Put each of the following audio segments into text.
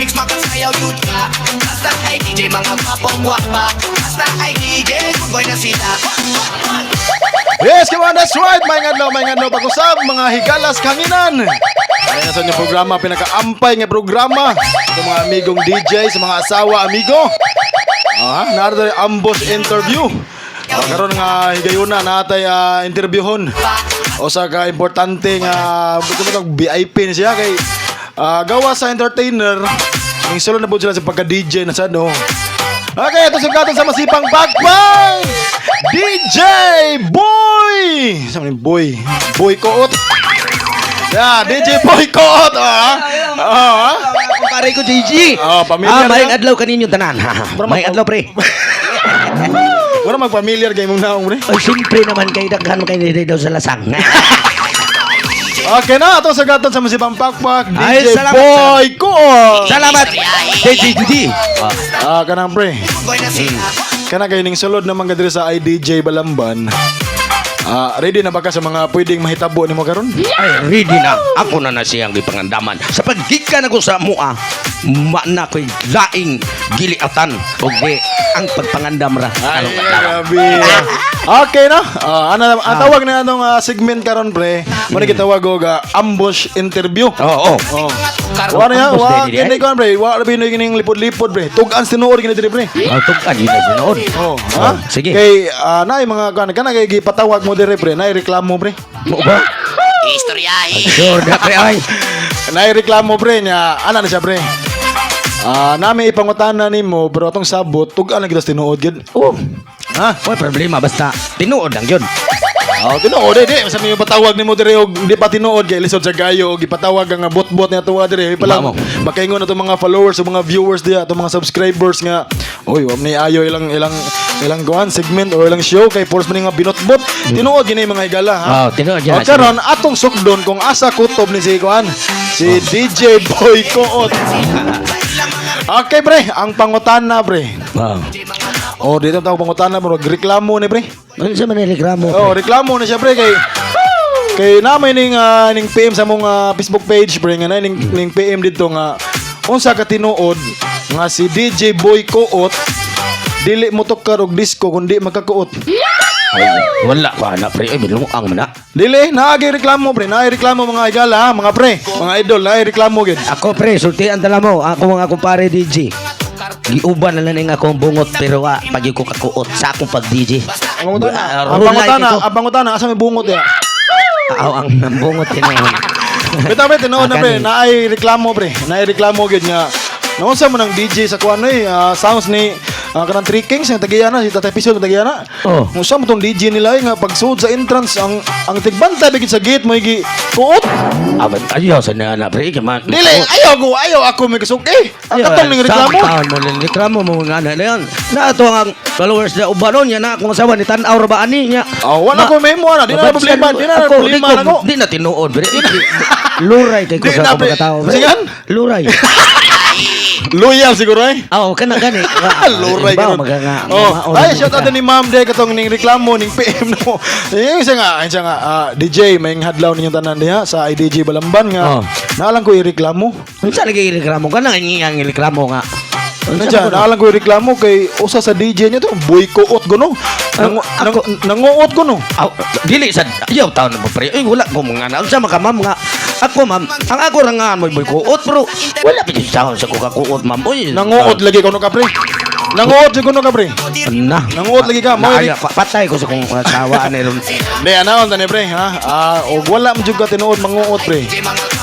mix makasayaw yun ka. Basta kay DJ mga papong wapa. Basta kay DJ Boy na sila. Yes, come on, that's right. May ngadlaw pag-usab mga higalas kanginan. Ay na sa inyong programa, pinakaampay nga programa sa mga amigong DJ, sa mga asawa, amigo. Narito ambush interview. Karon nga higayuna natay interviewon. O sa ka importante nga VIP ni siya kay gawa sa entertainer. Ning solo na po sila sa pagka-DJ na sa no. Okay, ito sugatan sa masipang Pakpak! DJ Boy! Saan yung Boy? Boy Koot. Yeah, DJ Boy Koot. Kumpare ko, JG. Pamilyar Maing adlaw kaninyo tanan. Maing adlaw, pre. Wala mag-familiar kayo mong naong, pre. Ay, siyempre naman kayo daghan kayo nilay daw sa lasang. Okay na, ito sugatan sa masipang Pakpak. Ay, DJ salamat, Boy Koot. Salamat, JG. Kanang, pre. Boy na sila. Kana kayo ning sulod naman kadiri sa IDJ Balamban. Ready na ba ka sa mga pwedeng mahitabo nimo karon? Ay, ready na. Ako na siyang gipangandaman. Sa paggikan ako sa mua, na ko'y laing giliatan. O di, ang pagpangandam ra. Ay, grabe. Okay na. Ang tawag na atong segment karon pre. Muna gitawag og ambush interview. Oo. Wala ya, Ambush wa din, kini kon pre. Wa labi no kining lipod-lipod pre. Tugan tinuod kini diri pre. Tugan yun na sinood. Sige. Kay naay mga kana kay gipatawag mo diri pre. Naay reklamo pre. Mo ba? Istoryahin. Sure na pre ay. Naay reklamo pre nya. Ana na siya pre. Nami ipangutana nimo pero atong sabot tugan lang kita tinuod gid. Oh. Ha? May problema basta tinuod lang yun. Tinuod di sa may patawag nimo dire og di pa tinuod kay lisod sa gayo og ipatawag ang bot-bot niya tuwa dire pala makaingon na mga followers o mga viewers diya ato mga subscribers nga oy wa ni ayo ilang kuan segment o ilang show kay force man nga binot-bot tinuod gini mga higala ha. Tinuod yan. Karon atong sukdon kung asa kutob ni si kuan si DJ Boy Koot. Okay pre, ang pangutana pre. Dito tayo pangutana bro, reklamo ni pre. Ano sa man reklamo? Reklamo na siya pre kay namay ning PM sa mong Facebook page pre nga ning PM dito nga unsa ka tinuod nga si DJ Boy Koot dili mo tukar og disco kundi magkakuot. Wala ko na pre, ay bilungang man na. Dili naagi reklamo pre, naagi reklamo mga igala mga pre, mga idol, naagi reklamo gid. Ako pre, sultian tala mo. Ako mga kumpare DJ. Giuban na lang akong bungot pero pag ko kakuot sa akong pag DJ. Ang pangutana asa may bungot ya. Ang bungot yun. Bitaw pre tinuod na pre, naay reklamo pre, naay reklamo gid nga. Naunsa mo ng DJ sa kuan sounds ni kanang Three Kings yung Tagayana si Tatay Piso ng Tagayana. Unsa mo tong DJ nila nga pagsuod sa entrance ang tigbantay bigit sa gate mo gi kuot. Ayaw sa na pre man. Dili ayaw ako may kasuki. Ang katong ning reklamo. Reklamo mo nga na yan. Na ato ang followers na ubanon niya na kung asawa ni Tan-aw ra ba ani niya. Wala ko memo na, di na problema, nako. Di na tinuod pre. Luray kay ko sa mga tao. Sigan? Luray. Loyal siguro eh. Kana gani. Luray ka. Ay, shout out ni Ma'am Day katong ning reklamo ning PM mo. Siya nga DJ may hadlaw ninyong tanan diha sa IDJ Balamban nga. Naalang ko ireklamo. Unsa lagi ireklamo kana ngiyang ireklamo nga. Naalang ko ireklamo kay usa sa DJ niya to Boy Koot gono. Nanguot gono. Dili sad ayaw taon na pre. Ay wala ko mga na. Unsa maka ma'am nga. Ako ma'am, ang ako ra nga may Boy Koot pero wala pa sa ko kakuot ma'am. Oy, nanguot lagi kono ka pre. Nanguot si kono ka pre. Nanguot lagi ka. Patay ko sa kong asawa ni ron. Di anaon tani pre ha. Og wala mo jud ka tinuod manguot pre.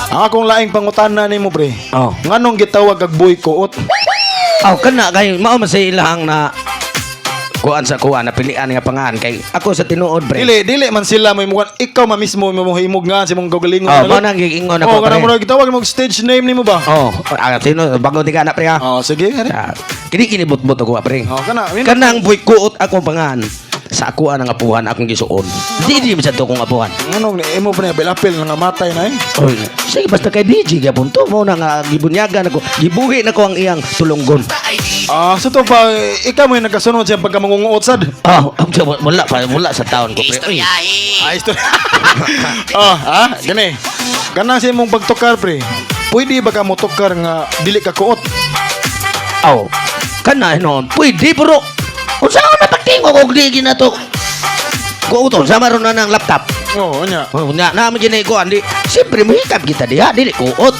Ang akong laing pangutana nimo pre. Nganong gitawag kag Boy Koot? Kana kay mao man sa ilang na kuan sa kuan na pilian nga pangan kay ako sa tinuod pre. Dili man sila may mukan ikaw mismo mo himog nga si mong gagalingon. Mao nang giingon ako pre. Kana mo gitawag mo stage name nimo ba? Sino bago di ka na pre ha. Sige kani. Kini bot-bot ako pre. Kanang Boy Koot ako pangan. Sa ako ang apuhan akong gisuon. Di sa to kong apuhan. Anong imo pa na belapil nga matay na eh. Sige basta kay DJ gyapon to mo na nga gibunyagan ako. Gibuhi na ko ang iyang tulunggon. So to pa ikaw mo yung nagkasunod siya pagka mangunguot sad. Wala sa taon ko pre. Istoryahin. Gani. Kanang sa imong pagtukar pre. pwede ba ka motokar nga dili ka kuot? Aw, kana noon, pwede bro. Kung saan ako napagtingo kung di ginato. Kuuton, sama ron na ng laptop. Oo, nya. Oh, namin ginay ko, andi. Siyempre, mahikap kita diha, dili kuot.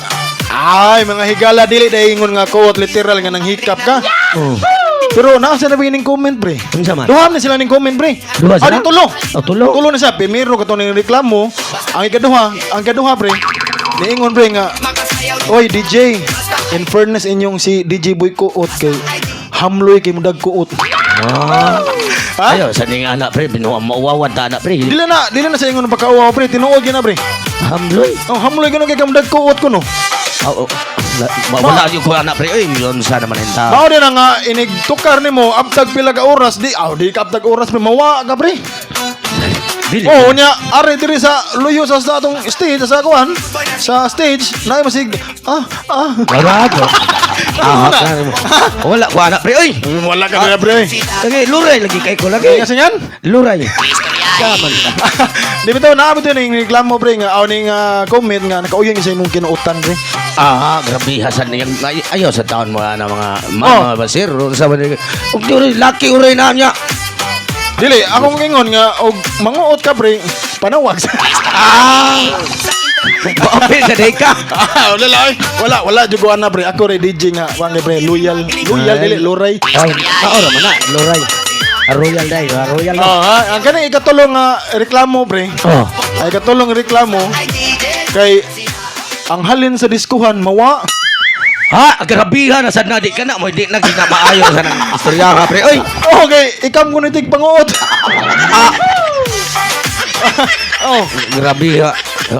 Ay, mga higala dili daingon nga kuot literal nga nang hikap ka. Oh. Pero nasa na ba ning comment pre? Unsa man? Duha na sila ning comment pre. Duha sila? Ah, di tulo. Oh, tulo. Tulo na siya. Primero kato ning reklamo. Ang ikaduha pre. Niingon pre nga, Makasayaw oy DJ, in fairness inyong si DJ Boy Kuot kay hamloy kay mudag kuot. Ah. Ha? Ayo, sa ning anak pre, binuha mauwawan ta anak pre. Dili na sa ingon pagkauwa pre, tinuod gyud na pre. Hamloy. Oh, hamloy gyud kay mudag kuot ko no. Oh, wala yung ko anak pre. Oy, yun sa naman enta. Mao din nga inig tukar nimo abtag pila ka oras di di ka abtag oras pre mawa ka pre. Dili. Oh, nya are diri sa luyo sa atong stage sa kuan sa stage na masig Wala ko. Wala ko anak pre. Oy, wala ka na pre. lagi luray lagi kay ko lagi. Kasi yan. Luray. Kaman ka. Di bitaw na abot ning reklamo pre nga aw ning comment nga nakauyon sa imong kinuutan pre. Grabe hasan niyang ayaw sa taon mo na mga mga basir sa man. Og laki uray na niya. Dili ako mogingon nga og manguot ka pre panawag. Bape sa deka. Wala juguan na pre. Ako re DJ nga wang pre loyal dili luray. Ay, ora man na, luray. Royal day, royal. Oh, ang kanang ikatulong nga reklamo pre. Oh. Ay katulong reklamo kay ang halin sa diskuhan mawa. Grabihan na sad na di ka na mo di na gina maayo sa nang istorya ka pre. Oy. Okay, ikam ko nitig panguot. Oh, Grabe ha.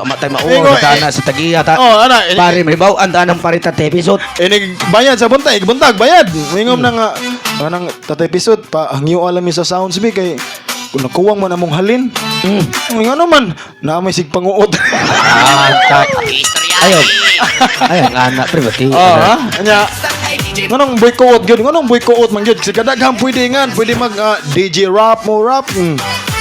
Matay mauwa Ingo, ta na sa tagiya ta. oh, ana, Pare may bawaan ta ng parita episode. inig bayad sa buntag bayad. Mingom na nga anang tatay episode pa hangyo alam mi sa sounds bi kay kung nakuwang man among halin. Ng ano man na may sig panguot. Ayo. Ay, ang anak pre bati. Anya. Nganong boycott gyud? Nganong boycott man gyud? Kasi kadaghang pwede mag DJ rap mo rap.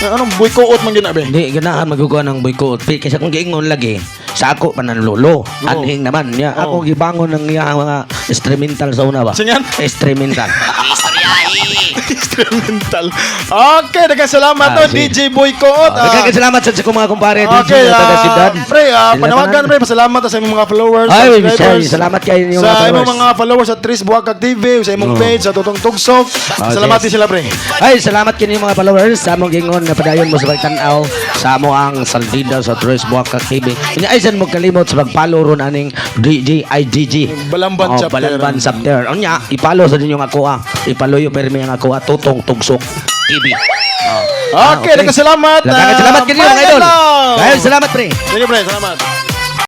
Anong boycott man gyud na be? Hindi, ganahan magkukuha ng boycott. Kasi kung giingon lagi, sa ako pananlolo. Anhing naman niya. Ako gibangon ng iya mga instrumental sa una ba? Sinyan? Instrumental. Instrumental. Okay, daghang salamat to sige. DJ Boycott. Daghang salamat sa mga kumpare dito Okay, sa taga Sidad. pre, panawagan pre, pasalamat sa imong mga followers, Ay, subscribers. salamat kayo yung sa mga imong followers. mga followers sa Tris Buwakag TV, sa imong page, sa Tutong Tugsok. Salamat din sila pre. Ay, salamat kini mga followers sa among gingon na padayon mo sa pagtanaw sa amo ang Saldida sa Tres Buwaka TV. Inya aysan mo kalimot sa pag-follow ron aning DJ IGG. Balamban chapter. Balamban chapter. Unya, i-follow sa ninyo nga ako i-follow yung permi nga ako Tutong Tugsok TV. Okay, daghang salamat. Daghang salamat kini mga idol. Hello. Dahil salamat pre. Sige pre, salamat.